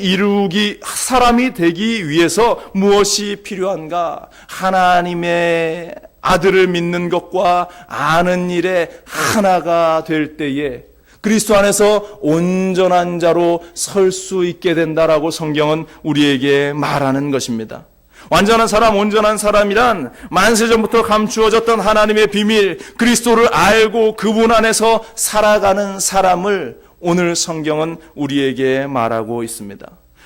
되기 위해서 무엇이 필요한가? 하나님의 아들을 믿는 것과 아는 일에 하나가 될 때에 그리스도 안에서 온전한 자로 설 수 있게 된다라고 성경은 우리에게 말하는 것입니다. 완전한 사람, 온전한 사람이란 만세전부터 감추어졌던 하나님의 비밀, 그리스도를 알고 그분 안에서 살아가는 사람을 오늘 성경은 우리에게 말하고 있습니다.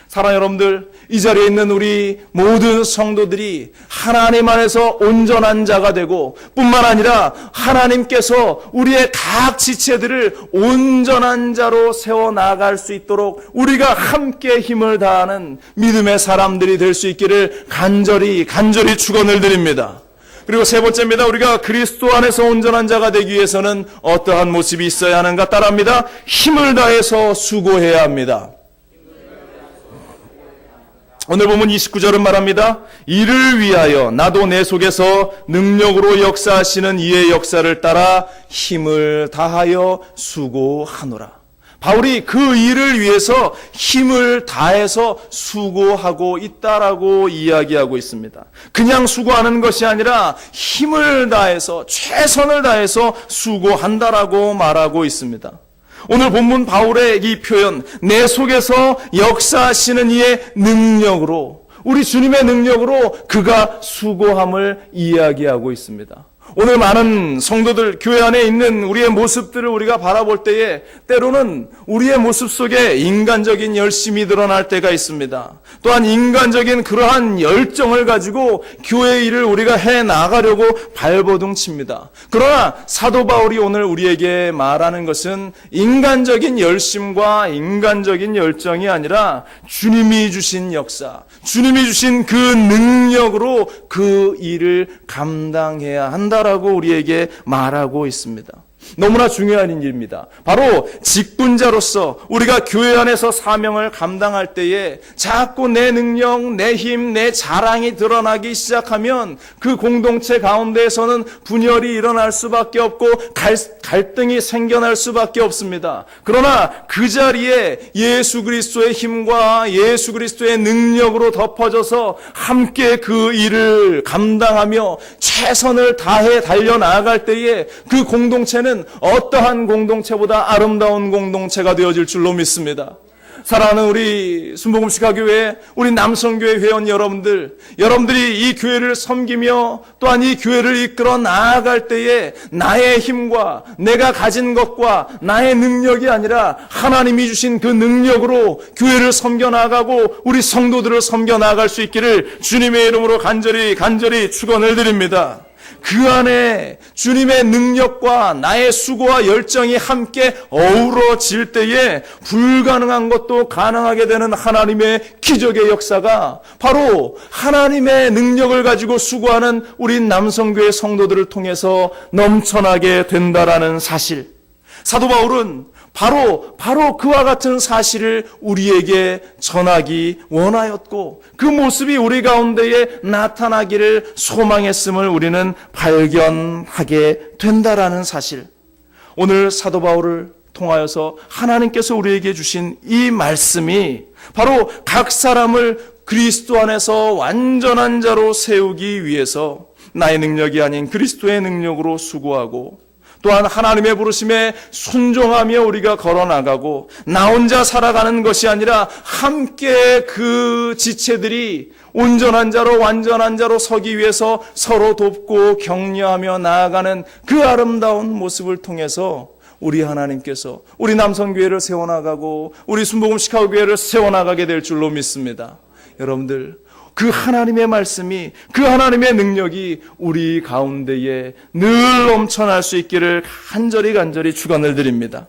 사랑하는 여러분들, 이 자리에 있는 우리 모든 성도들이 하나님 안에서 온전한 자가 되고, 뿐만 아니라 하나님께서 우리의 각 지체들을 온전한 자로 세워나갈 수 있도록 우리가 함께 힘을 다하는 믿음의 사람들이 될 수 있기를 간절히 축원을 드립니다. 그리고 세 번째입니다. 우리가 그리스도 안에서 온전한 자가 되기 위해서는 어떠한 모습이 있어야 하는가? 따라합니다. 힘을 다해서 수고해야 합니다. 오늘 보면 29절은 말합니다. 이를 위하여 나도 내 속에서 능력으로 역사하시는 이의 역사를 따라 힘을 다하여 수고하노라. 바울이 그 일을 위해서 힘을 다해서 수고하고 있다라고 이야기하고 있습니다. 그냥 수고하는 것이 아니라 힘을 다해서, 최선을 다해서 수고한다라고 말하고 있습니다. 오늘 본문 바울의 이 표현, 내 속에서 역사하시는 이의 능력으로, 우리 주님의 능력으로 그가 수고함을 이야기하고 있습니다. 오늘 많은 성도들, 교회 안에 있는 우리의 모습들을 우리가 바라볼 때에 때로는 우리의 모습 속에 인간적인 열심이 드러날 때가 있습니다. 또한 인간적인 그러한 열정을 가지고 교회 일을 우리가 해 나가려고 발버둥 칩니다. 그러나 사도 바울이 오늘 우리에게 말하는 것은 인간적인 열심과 인간적인 열정이 아니라 주님이 주신 역사, 주님이 주신 그 능력으로 그 일을 감당해야 한다라고 우리에게 말하고 있습니다. 너무나 중요한 일입니다. 바로 직분자로서 우리가 교회 안에서 사명을 감당할 때에 자꾸 내 능력, 내 힘, 내 자랑이 드러나기 시작하면 그 공동체 가운데에서는 분열이 일어날 수밖에 없고 갈등이 생겨날 수밖에 없습니다. 그러나 그 자리에 예수 그리스도의 힘과 예수 그리스도의 능력으로 덮어져서 함께 그 일을 감당하며 최선을 다해 달려나갈 때에 그 공동체는 어떠한 공동체보다 아름다운 공동체가 되어질 줄로 믿습니다. 사랑하는 우리 순복음시카교회, 우리 남성교회 회원 여러분들이 이 교회를 섬기며 또한 이 교회를 이끌어 나아갈 때에 나의 힘과 내가 가진 것과 나의 능력이 아니라 하나님이 주신 그 능력으로 교회를 섬겨 나가고 우리 성도들을 섬겨 나갈 수 있기를 주님의 이름으로 간절히 축원을 드립니다. 그 안에 주님의 능력과 나의 수고와 열정이 함께 어우러질 때에 불가능한 것도 가능하게 되는 하나님의 기적의 역사가 바로 하나님의 능력을 가지고 수고하는 우리 남성교회 성도들을 통해서 넘쳐나게 된다라는 사실. 사도 바울은 바로 그와 같은 사실을 우리에게 전하기 원하였고 그 모습이 우리 가운데에 나타나기를 소망했음을 우리는 발견하게 된다라는 사실. 오늘 사도 바울을 통하여서 하나님께서 우리에게 주신 이 말씀이 바로 각 사람을 그리스도 안에서 완전한 자로 세우기 위해서 나의 능력이 아닌 그리스도의 능력으로 수고하고 또한 하나님의 부르심에 순종하며 우리가 걸어나가고 나 혼자 살아가는 것이 아니라 함께 그 지체들이 온전한 자로 완전한 자로 서기 위해서 서로 돕고 격려하며 나아가는 그 아름다운 모습을 통해서 우리 하나님께서 우리 남성교회를 세워나가고 우리 순복음 시카고 교회를 세워나가게 될 줄로 믿습니다. 여러분들, 그 하나님의 말씀이, 그 하나님의 능력이 우리 가운데에 늘 넘쳐날 수 있기를 간절히 축원을 드립니다.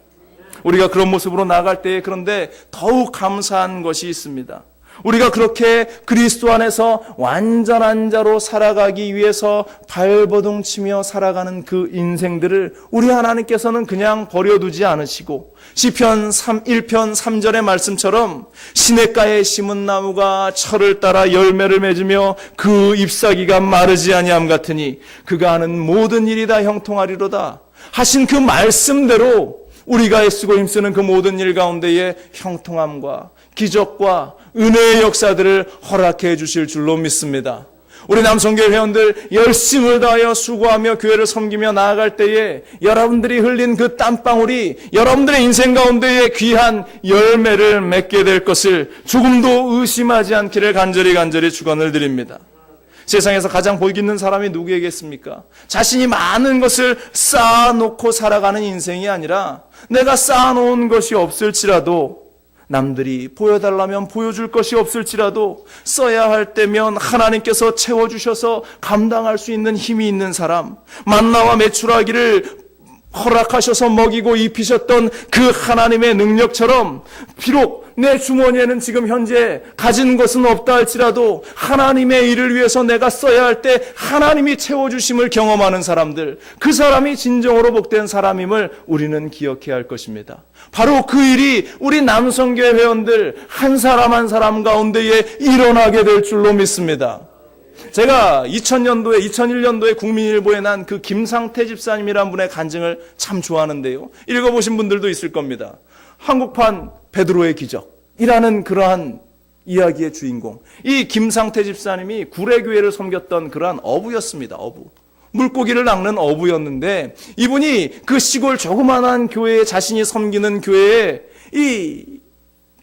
우리가 그런 모습으로 나아갈 때에 그런데 더욱 감사한 것이 있습니다. 우리가 그렇게 그리스도 안에서 완전한 자로 살아가기 위해서 발버둥치며 살아가는 그 인생들을 우리 하나님께서는 그냥 버려두지 않으시고 시편 1편 3절의 말씀처럼 시냇가에 심은 나무가 철을 따라 열매를 맺으며 그 잎사귀가 마르지 아니함 같으니 그가 하는 모든 일이 다 형통하리로다 하신 그 말씀대로 우리가 애쓰고 힘쓰는 그 모든 일 가운데에 형통함과 기적과 은혜의 역사들을 허락해 주실 줄로 믿습니다. 우리 남성교회 회원들 열심을 다하여 수고하며 교회를 섬기며 나아갈 때에 여러분들이 흘린 그 땀방울이 여러분들의 인생 가운데에 귀한 열매를 맺게 될 것을 조금도 의심하지 않기를 간절히 축원을 드립니다. 세상에서 가장 복 있는 사람이 누구에겠습니까? 자신이 많은 것을 쌓아놓고 살아가는 인생이 아니라 내가 쌓아놓은 것이 없을지라도 남들이 보여달라면 보여줄 것이 없을지라도 써야 할 때면 하나님께서 채워주셔서 감당할 수 있는 힘이 있는 사람, 만나와 메추라기를 허락하셔서 먹이고 입히셨던 그 하나님의 능력처럼 비록 내 주머니에는 지금 현재 가진 것은 없다 할지라도 하나님의 일을 위해서 내가 써야 할 때 하나님이 채워주심을 경험하는 사람들, 그 사람이 진정으로 복된 사람임을 우리는 기억해야 할 것입니다. 바로 그 일이 우리 남성교회 회원들 한 사람 가운데에 일어나게 될 줄로 믿습니다. 제가 2001년도에 국민일보에 난 그 김상태 집사님이라는 분의 간증을 참 좋아하는데요. 읽어보신 분들도 있을 겁니다. 한국판 베드로의 기적이라는 그러한 이야기의 주인공. 이 김상태 집사님이 구례교회를 섬겼던 그러한 어부였습니다. 어부. 물고기를 낚는 어부였는데 이분이 그 시골 조그만한 교회에 자신이 섬기는 교회에 이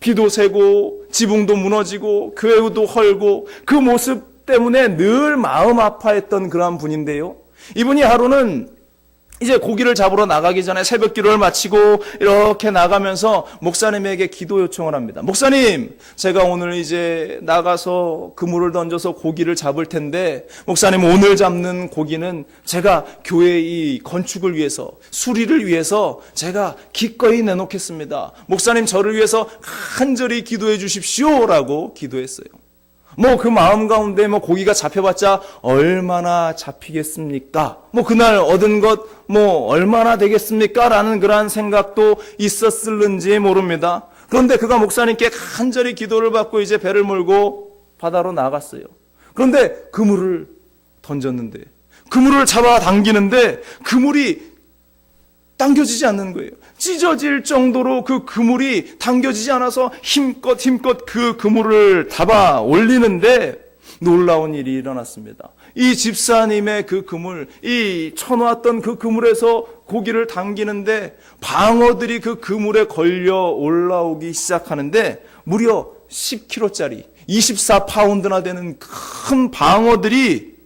비도 새고 지붕도 무너지고 교회도 헐고 그 모습 때문에 늘 마음 아파했던 그러한 분인데요. 이분이 하루는 이제 고기를 잡으러 나가기 전에 새벽 기도를 마치고 이렇게 나가면서 목사님에게 기도 요청을 합니다. 목사님, 제가 오늘 이제 나가서 그물을 던져서 고기를 잡을 텐데 목사님, 오늘 잡는 고기는 제가 교회 이 건축을 위해서, 수리를 위해서 제가 기꺼이 내놓겠습니다. 목사님, 저를 위해서 간절히 기도해 주십시오라고 기도했어요. 그 마음 가운데 고기가 잡혀봤자 얼마나 잡히겠습니까? 그날 얻은 것 얼마나 되겠습니까? 라는 그러한 생각도 있었을는지 모릅니다. 그런데 그가 목사님께 간절히 기도를 받고 이제 배를 몰고 바다로 나갔어요. 그런데 그물을 던졌는데, 그물을 잡아 당기는데 그물이 당겨지지 않는 거예요. 찢어질 정도로 그 그물이 당겨지지 않아서 힘껏 그 그물을 잡아 올리는데 놀라운 일이 일어났습니다. 이 집사님의 그 그물, 이 쳐놓았던 그 그물에서 고기를 당기는데 방어들이 그 그물에 걸려 올라오기 시작하는데 무려 10kg짜리 24파운드나 되는 큰 방어들이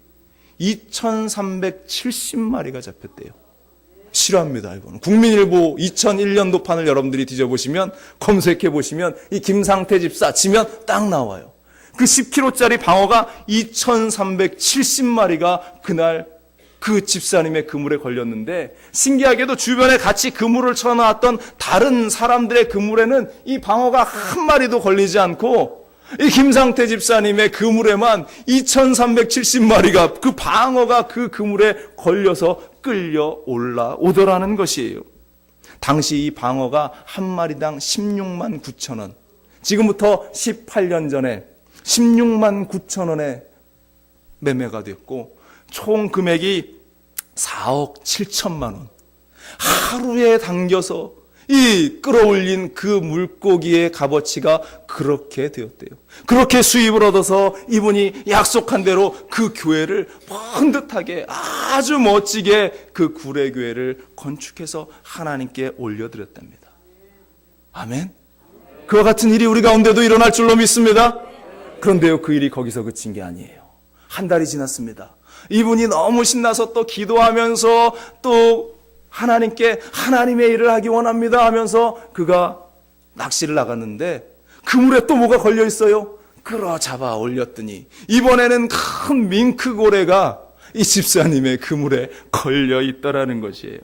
2370마리가 잡혔대요. 실화입니다. 이거는 국민일보 2001년도 판을 여러분들이 뒤져보시면, 검색해 보시면 이 김상태 집사 치면 딱 나와요. 그 10kg짜리 방어가 2370마리가 그날 그 집사님의 그물에 걸렸는데, 신기하게도 주변에 같이 그물을 쳐놨던 다른 사람들의 그물에는 이 방어가 한 마리도 걸리지 않고, 이 김상태 집사님의 그물에만 2370마리가 그 방어가 그 그물에 걸려서 끌려 올라오더라는 것이에요. 당시 이 방어가 한 마리당 16만 9천 원, 지금부터 18년 전에 16만 9천 원에 매매가 됐고, 총 금액이 4억 7천만 원. 하루에 당겨서 이 끌어올린 그 물고기의 값어치가 그렇게 되었대요. 그렇게 수입을 얻어서 이분이 약속한 대로 그 교회를 번듯하게 아주 멋지게 그 구례교회를 건축해서 하나님께 올려드렸답니다. 아멘. 그와 같은 일이 우리 가운데도 일어날 줄로 믿습니다. 그런데요, 그 일이 거기서 그친 게 아니에요. 한 달이 지났습니다. 이분이 너무 신나서 또 기도하면서 또 하나님께 하나님의 일을 하기 원합니다 하면서 그가 낚시를 나갔는데 그물에 또 뭐가 걸려 있어요? 끌어 잡아 올렸더니 이번에는 큰 밍크고래가 이 집사님의 그물에 걸려 있더라는 것이에요.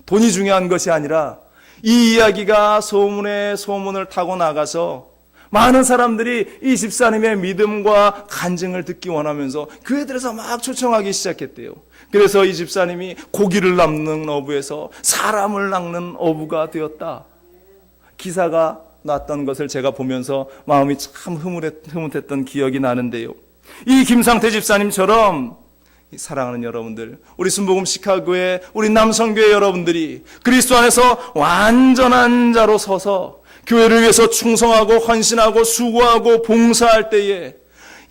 돈이 중요한 것이 아니라 이 이야기가 소문에 소문을 타고 나가서 많은 사람들이 이 집사님의 믿음과 간증을 듣기 원하면서 교회들에서 막 초청하기 시작했대요. 그래서 이 집사님이 고기를 낚는 어부에서 사람을 낚는 어부가 되었다. 기사가 났던 것을 제가 보면서 마음이 참 흐뭇했던 기억이 나는데요. 이 김상태 집사님처럼 사랑하는 여러분들, 우리 순복음 시카고의 우리 남성교회 여러분들이 그리스도 안에서 완전한 자로 서서 교회를 위해서 충성하고 헌신하고 수고하고 봉사할 때에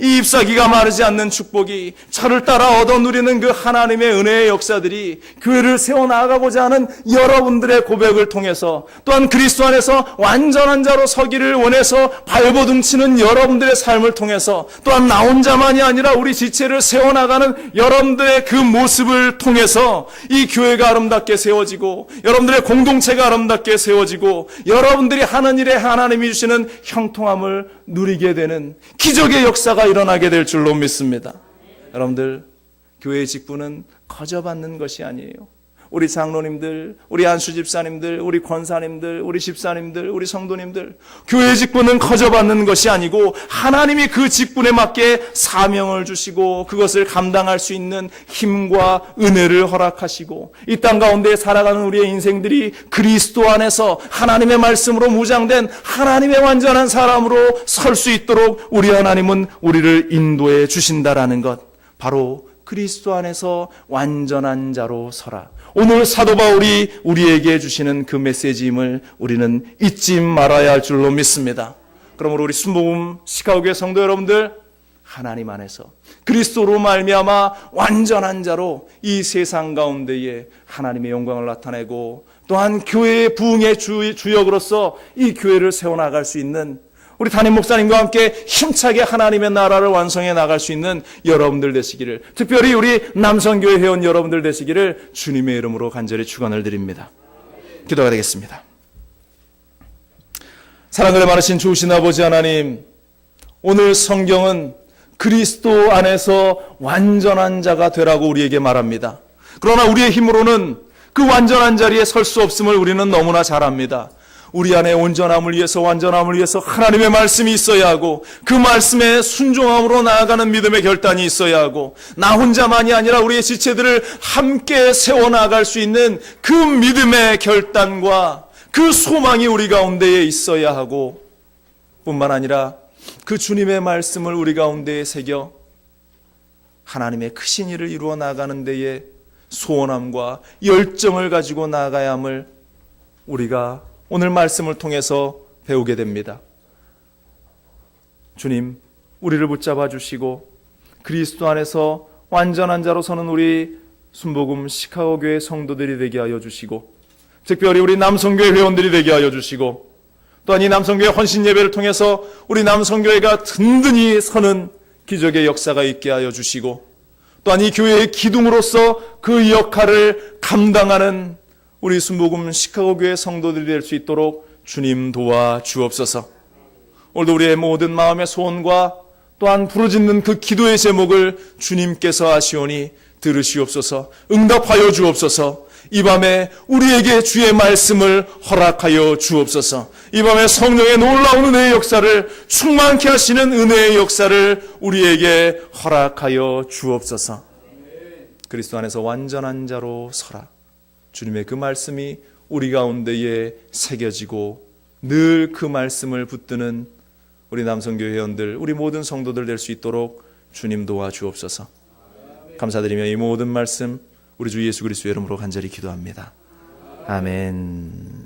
이 잎사귀가 마르지 않는 축복이 저를 따라 얻어 누리는 그 하나님의 은혜의 역사들이 교회를 세워나가고자 하는 여러분들의 고백을 통해서, 또한 그리스도 안에서 완전한 자로 서기를 원해서 발버둥치는 여러분들의 삶을 통해서, 또한 나 혼자만이 아니라 우리 지체를 세워나가는 여러분들의 그 모습을 통해서 이 교회가 아름답게 세워지고 여러분들의 공동체가 아름답게 세워지고 여러분들이 하는 일에 하나님이 주시는 형통함을 누리게 되는 기적의 역사가 일어나게 될 줄로 믿습니다. 여러분들, 교회의 직분은 거저받는 것이 아니에요. 우리 장로님들, 우리 안수 집사님들, 우리 권사님들, 우리 집사님들, 우리 성도님들, 교회의 직분은 거저받는 것이 아니고 하나님이 그 직분에 맞게 사명을 주시고 그것을 감당할 수 있는 힘과 은혜를 허락하시고 이 땅 가운데 살아가는 우리의 인생들이 그리스도 안에서 하나님의 말씀으로 무장된 하나님의 완전한 사람으로 설 수 있도록 우리 하나님은 우리를 인도해 주신다라는 것, 바로 그리스도 안에서 완전한 자로 서라. 오늘 사도 바울이 우리에게 주시는 그 메시지임을 우리는 잊지 말아야 할 줄로 믿습니다. 그러므로 우리 순복음 시카고교회 성도 여러분들, 하나님 안에서 그리스도로 말미암아 완전한 자로 이 세상 가운데에 하나님의 영광을 나타내고 또한 교회의 부흥의 주역으로서 이 교회를 세워나갈 수 있는 우리 담임 목사님과 함께 힘차게 하나님의 나라를 완성해 나갈 수 있는 여러분들 되시기를, 특별히 우리 남성교회 회원 여러분들 되시기를 주님의 이름으로 간절히 축원을 드립니다. 기도가 되겠습니다. 사랑을 많으신 좋으신 아버지 하나님, 오늘 성경은 그리스도 안에서 완전한 자가 되라고 우리에게 말합니다. 그러나 우리의 힘으로는 그 완전한 자리에 설 수 없음을 우리는 너무나 잘 압니다. 우리 안에 온전함을 위해서, 완전함을 위해서 하나님의 말씀이 있어야 하고 그 말씀에 순종함으로 나아가는 믿음의 결단이 있어야 하고 나 혼자만이 아니라 우리의 지체들을 함께 세워나갈 수 있는 그 믿음의 결단과 그 소망이 우리 가운데에 있어야 하고, 뿐만 아니라 그 주님의 말씀을 우리 가운데에 새겨 하나님의 크신 일을 이루어 나가는 데에 소원함과 열정을 가지고 나아가야 함을 우리가 오늘 말씀을 통해서 배우게 됩니다. 주님, 우리를 붙잡아 주시고 그리스도 안에서 완전한 자로 서는 우리 순복음 시카고교회 성도들이 되게 하여 주시고, 특별히 우리 남성교회 회원들이 되게 하여 주시고, 또한 이 남성교회 헌신 예배를 통해서 우리 남성교회가 든든히 서는 기적의 역사가 있게 하여 주시고, 또한 이 교회의 기둥으로서 그 역할을 감당하는 우리 순복음 시카고교회 성도들이 될 수 있도록 주님 도와 주옵소서. 오늘도 우리의 모든 마음의 소원과 또한 부르짖는 그 기도의 제목을 주님께서 아시오니 들으시옵소서. 응답하여 주옵소서. 이 밤에 우리에게 주의 말씀을 허락하여 주옵소서. 이 밤에 성령의 놀라운 은혜의 역사를, 충만케 하시는 은혜의 역사를 우리에게 허락하여 주옵소서. 그리스도 안에서 완전한 자로 서라. 주님의 그 말씀이 우리 가운데에 새겨지고 늘 그 말씀을 붙드는 우리 남성교회 회원들, 우리 모든 성도들 될 수 있도록 주님 도와주옵소서. 감사드리며 이 모든 말씀 우리 주 예수 그리스도의 이름으로 간절히 기도합니다. 아멘.